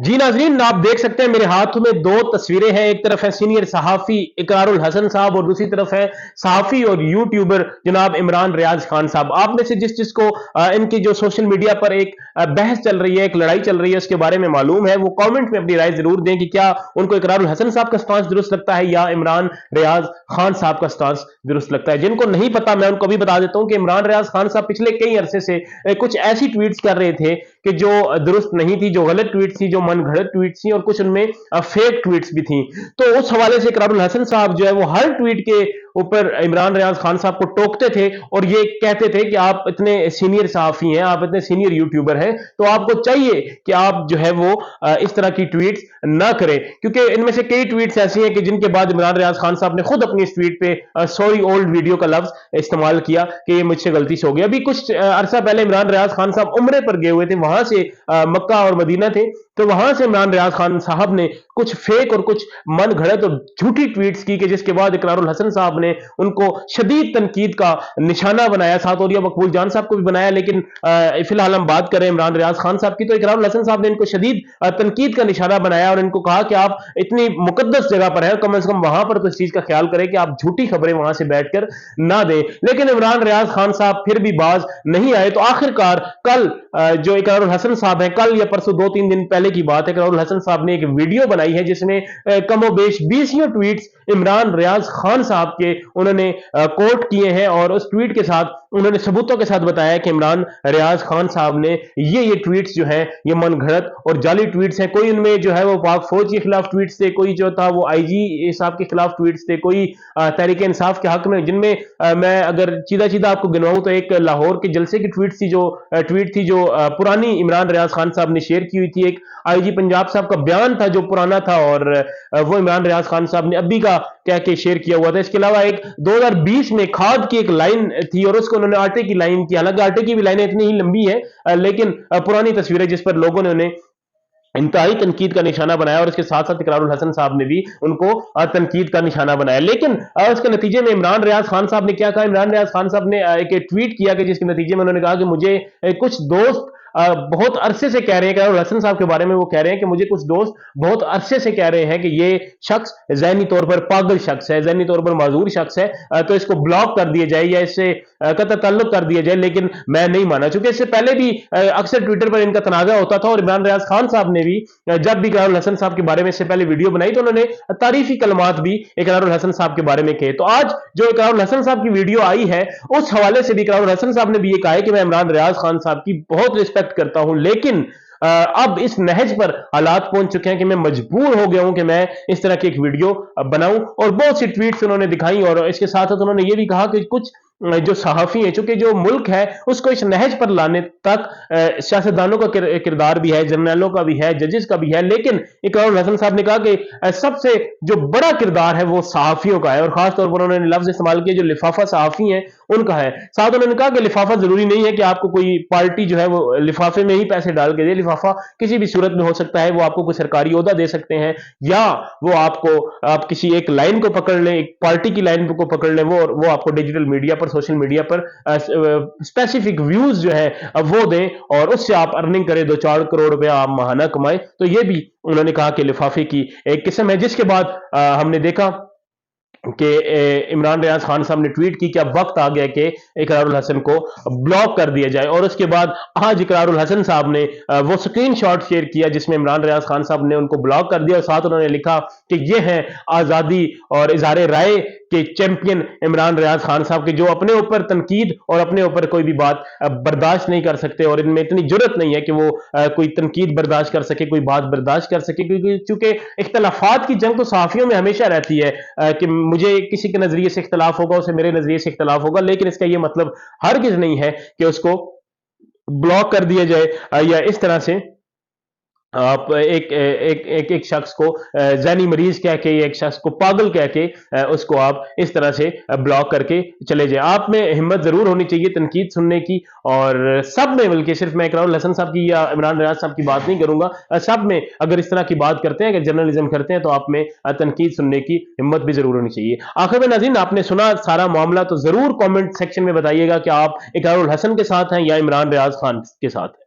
जी नाजरीन, आप देख सकते हैं मेरे हाथों में दो तस्वीरें हैं। एक तरफ है सीनियर सहाफ़ी इकरारुल हसन साहब और दूसरी तरफ है सहाफ़ी और यूट्यूबर जनाब इमरान रियाज खान साहब। आप में से जिसको इनकी जो सोशल मीडिया पर एक बहस चल रही है, एक लड़ाई चल रही है, उसके बारे में मालूम है, वो कमेंट में अपनी राय जरूर दें कि क्या उनको इकरारुल हसन साहब का स्टांस दुरुस्त लगता है या इमरान रियाज खान साहब का स्टांस दुरुस्त लगता है। जिनको नहीं पता, मैं उनको भी बता देता हूं कि इमरान रियाज खान साहब पिछले कई अरसे से कुछ ऐसी ट्वीट्स कर रहे थे कि जो दुरुस्त नहीं थी, जो गलत ट्वीट थी, जो मन घड़त ट्वीट थी, और कुछ उनमें फेक ट्वीट्स भी थी। तो उस हवाले से इकरारुल हसन साहब जो है वो हर ट्वीट के ऊपर इमरान रियाज खान साहब को टोकते थे और ये कहते थे कि आप इतने सीनियर सहाफी हैं, आप इतने सीनियर यूट्यूबर हैं, तो आपको चाहिए कि आप जो है वो इस तरह की ट्वीट्स ना करें, क्योंकि इनमें से कई ट्वीट्स ऐसी हैं कि जिनके बाद इमरान रियाज खान साहब ने खुद अपनी इस ट्वीट पे सॉरी ओल्ड वीडियो का लफ्ज इस्तेमाल किया कि ये मुझसे गलती से हो गया। अभी कुछ अरसा पहले इमरान रियाज खान साहब उम्रे पर गए हुए थे, वहां से मक्का और मदीना थे, तो वहां से इमरान रियाज खान साहब ने कुछ फेक और कुछ मन घड़त और झूठी ट्वीट्स की कि जिसके बाद इकरारुल हसन साहब ने उनको शदीद तनकीद का निशाना बनाया, साथ और मकबूल जान साहब को भी बनाया। लेकिन फिलहाल हम बात करें इमरान रियाज खान साहब की, तो इकरारुल हसन साहब ने इनको शदीद तनकीद का निशाना बनाया और इनको कहा कि आप इतनी मुकद्दस जगह पर है, कम से कम वहां पर तो इस चीज का ख्याल करें कि आप झूठी खबरें वहां से बैठकर ना दें। लेकिन इमरान रियाज खान साहब फिर भी बाज नहीं आए। तो आखिरकार कल जो इकरारुल हसन साहब है, कल या परसों 2-3 दिन पहले की बात है, इकरारुल हसन साहब ने एक वीडियो बनाई है जिसमें कमोबेश 20 ट्वीट्स इमरान रियाज खान साहब के उन्होंने कोट किए हैं और उस ट्वीट के साथ उन्होंने सबूतों के साथ बताया कि इमरान रियाज खान साहब ने ये ट्वीट्स जो हैं ये मन घड़त और जाली ट्वीट्स हैं। कोई उनमें जो है वो पाक फौज के खिलाफ ट्वीट्स थे, कोई जो था वो आईजी साहब के खिलाफ ट्वीट्स थे, कोई तहरीक इंसाफ के हक में, जिनमें मैं अगर सीधा सीधा आपको गिनवाऊं तो एक लाहौर के जलसे की ट्वीट थी जो पुरानी इमरान रियाज खान साहब ने शेयर की हुई थी। एक आईजी पंजाब साहब का बयान था जो पुराना था और वो इमरान रियाज खान साहब ने अभी का कह के शेयर किया हुआ था। इसके अलावा एक 2020 में खाद की एक लाइन थी और उसको उन्होंने आटे की लाइन की, हालांकि आटे की भी लाइनें इतनी ही लंबी है, लेकिन पुरानी तस्वीरें जिस पर लोगों ने उन्हें इंतहाई तनकीद का निशाना बनाया और इसके साथ साथ इकरारुल हसन साहब ने भी उनको तनकीद का निशाना बनाया। लेकिन उसके नतीजे में इमरान रियाज खान साहब ने क्या कहा, इमरान रियाज खान साहब ने एक ट्वीट किया कि जिसके नतीजे में उन्होंने कहा कि मुझे कुछ दोस्त बहुत अरसे से कह रहे हैं, इकरारुल हसन साहब के बारे में वो कह रहे हैं कि मुझे कुछ दोस्त बहुत अरसे से कह रहे हैं कि ये शख्स जहनी तौर पर पागल शख्स है, जहनी तौर पर माजूर शख्स है, तो इसको ब्लॉक कर दिया जाए या इससे कतई ताल्लुक कर दिया जाए, लेकिन मैं नहीं माना। चूंकि इससे पहले भी अक्सर ट्विटर पर इनका तनाजा होता था और इमरान रियाज खान साहब ने भी जब भी इकरारुल हसन साहब के बारे में इससे पहले वीडियो बनाई तो उन्होंने तारीफी कलमात भी इकरारुल हसन साहब के बारे में कहे। तो आज जो इकरारुल हसन साहब की वीडियो आई है उस हवाले से भी इकरारुल हसन साहब ने भी ये कहा है कि मैं इमरान रियाज खान साहब की बहुत रिस्पेक्ट करता हूं, लेकिन अब इस नहज पर हालात पहुंच चुके हैं कि मैं मजबूर हो गया हूं कि मैं इस तरह की एक वीडियो बनाऊं। और बहुत सी ट्वीट्स उन्होंने दिखाई और इसके साथ साथ उन्होंने ये भी कहा कि कुछ जो सहाफी है, चूंकि जो मुल्क है उसको इस नहज पर लाने तक सियासतदानों का किरदार भी है, जर्नलों का भी है, जजेस का भी है, लेकिन इकरारुल हसन साहब ने कहा कि सबसे जो बड़ा किरदार है वो सहाफियों का है और खासतौर पर उन्होंने लफ्ज इस्तेमाल किया जो लिफाफा सहाफी हैं उनका है। साथ उन्होंने कहा कि लिफाफा जरूरी नहीं है कि आपको कोई पार्टी जो है वो लिफाफे में ही पैसे डाल के दे, लिफाफा किसी भी सूरत में हो सकता है, वो आपको कोई सरकारी ओहदा दे सकते हैं या वो आपको आप किसी एक लाइन को पकड़ लें, एक पार्टी की लाइन को पकड़ लें, वो आपको डिजिटल मीडिया पर, सोशल मीडिया पर स्पेसिफिक व्यूज जो है वो दें और उससे आप अर्निंग करें, 2-4 करोड़ रुपया आप महाना कमाएं। तो ये भी उन्होंने कहा कि लिफाफे की एक किस्म है। जिसके बाद हमने देखा कि इमरान रियाज खान साहब ने ट्वीट की कि अब वक्त आ गया कि इकरारुल हसन को ब्लॉक कर दिया जाए और उसके बाद आज इकरारुल हसन साहब ने वो स्क्रीनशॉट शेयर किया जिसमें इमरान रियाज खान साहब ने उनको ब्लॉक कर दिया और साथ उन्होंने लिखा कि ये हैं आज़ादी और इजहार राय के चैंपियन इमरान रियाज खान साहब के, जो अपने ऊपर तनकीद और अपने ऊपर कोई भी बात बर्दाश्त नहीं कर सकते और इनमें इतनी जुर्रत नहीं है कि वो कोई तनकीद बर्दाश्त कर सके, कोई बात बर्दाश्त कर सके, क्योंकि चूंकि इख्तलाफात की जंग तो सहाफियों में हमेशा रहती है कि मुझे किसी के नजरिए से इख्तलाफ होगा, उसे मेरे नजरिए से इख्तलाफ होगा, लेकिन इसका यह मतलब हरगिज नहीं है कि उसको ब्लॉक कर दिया जाए या इस तरह से आप एक शख्स को जहनी मरीज कह के, एक शख्स को पागल कह के उसको आप इस तरह से ब्लॉक करके चले जाए। आप में हिम्मत जरूर होनी चाहिए तनकीद सुनने की और सब में, बल्कि सिर्फ मैं इकरारुल हसन साहब की या इमरान रियाज साहब की बात नहीं करूंगा, सब में अगर इस तरह की बात करते हैं, अगर जर्नलिज्म करते हैं तो आप में तनकीद सुनने की हिम्मत भी जरूर होनी चाहिए। आखिर में नाज़रीन, आपने सुना सारा मामला, तो जरूर कॉमेंट सेक्शन में बताइएगा कि आप इकरारुल हसन के साथ हैं या इमरान रियाज खान के साथ।